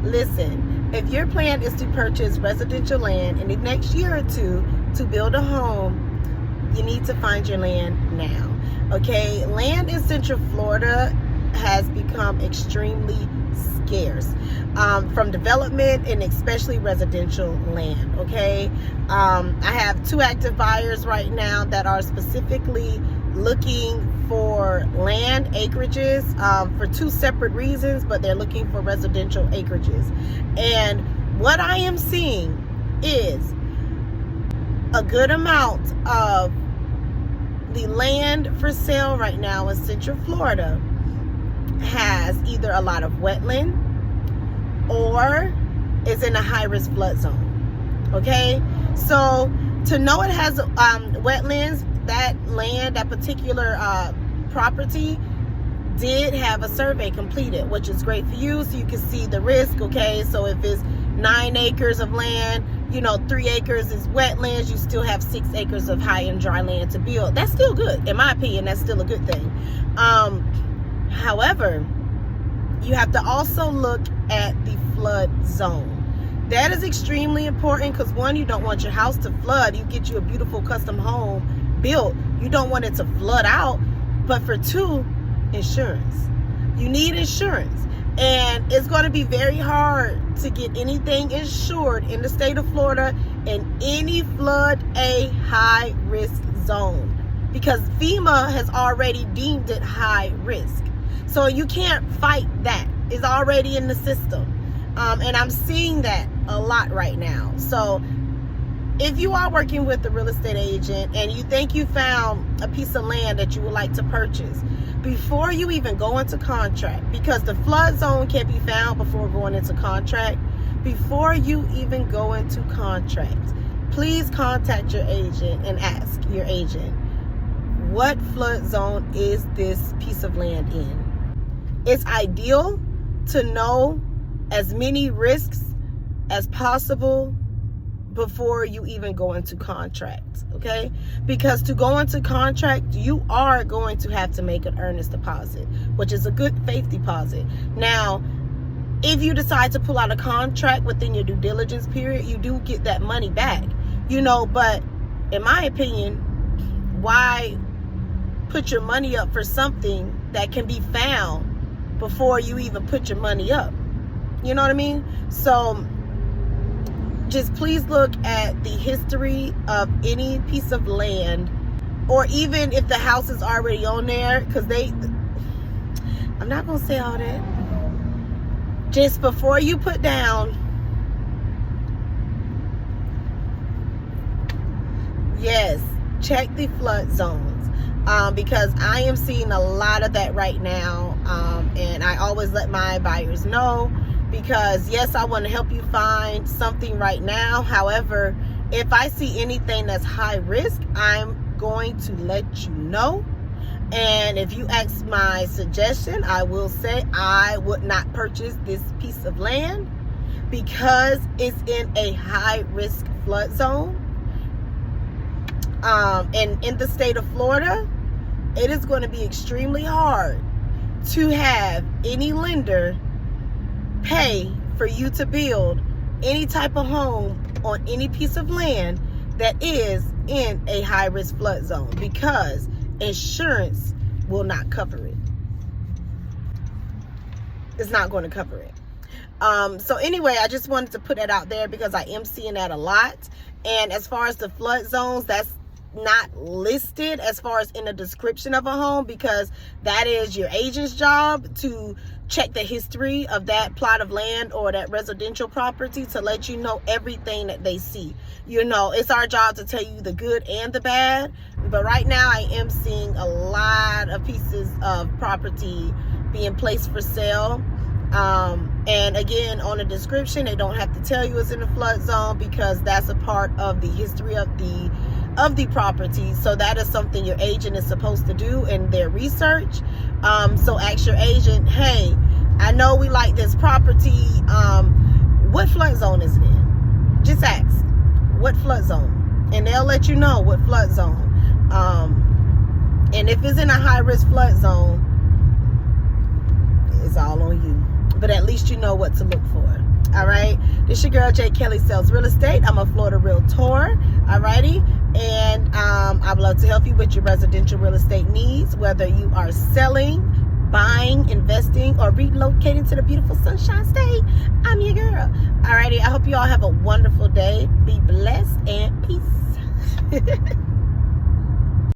Listen, if your plan is to purchase residential land in the next year or two to build a home, you need to find your land now. Okay, land in Central Florida has become extremely scarce from development and especially residential land. Okay, I have 2 active buyers right now that are specifically looking for land acreages for 2 separate reasons, but they're looking for residential acreages. And what I am seeing is a good amount of the land for sale right now in Central Florida has either a lot of wetland or is in a high-risk flood zone. Okay, so to know it has wetlands, that land, that particular property did have a survey completed, which is great for you, so you can see the risk. Okay, so if it's 9 acres of land, 3 acres is wetlands, you still have 6 acres of high and dry land to build. That's still good. In my opinion, that's still a good thing. However, you have to also look at the flood zone. That is extremely important because 1, you don't want your house to flood. You get you a beautiful custom home built. You don't want it to flood out. But for 2, insurance. You need insurance. And it's going to be very hard to get anything insured in the state of Florida in any flood a high risk zone, because FEMA has already deemed it high risk. So you can't fight that. It's already in the system. And I'm seeing that a lot right now. So if you are working with a real estate agent and you think you found a piece of land that you would like to purchase, before you even go into contract, because the flood zone can be found before going into contract, before you even go into contract, please contact your agent and ask your agent, what flood zone is this piece of land in? It's ideal to know as many risks as possible before you even go into contract, okay? Because to go into contract, you are going to have to make an earnest deposit, which is a good faith deposit. Now, if you decide to pull out a contract within your due diligence period, you do get that money back, but in my opinion, why put your money up for something that can be found before you even put your money up? You know what I mean? So just please look at the history of any piece of land, or even if the house is already on there, because I'm not going to say all that. Just before you put down, yes, check the flood zones. Because I am seeing a lot of that right now. And I always let my buyers know, because yes, I want to help you find something right now. However, if I see anything that's high risk, I'm going to let you know. And if you ask my suggestion, I will say I would not purchase this piece of land because it's in a high risk flood zone. And in the state of Florida, it is going to be extremely hard to have any lender pay for you to build any type of home on any piece of land that is in a high risk flood zone, because insurance will not cover it. It's not going to cover it. So anyway, I just wanted to put that out there because I am seeing that a lot. And as far as the flood zones, that's not listed as far as in the description of a home, because that is your agent's job to check the history of that plot of land or that residential property to let you know everything that they see. It's our job to tell you the good and the bad. But right now I am seeing a lot of pieces of property being placed for sale. And again, on the description, they don't have to tell you it's in a flood zone, because that's a part of the history of the property. So that is something your agent is supposed to do in their research. So ask your agent, hey, I know we like this property. What flood zone is it in? Just ask, what flood zone? And they'll let you know what flood zone. And if it's in a high risk flood zone, it's all on you. But at least you know what to look for. All right, this your girl Jkelly Sells Real Estate. I'm a Florida Realtor. Alrighty, and I would love to help you with your residential real estate needs, whether you are selling, buying, investing, or relocating to the beautiful Sunshine State. I'm your girl. Alrighty, I hope you all have a wonderful day. Be blessed and peace.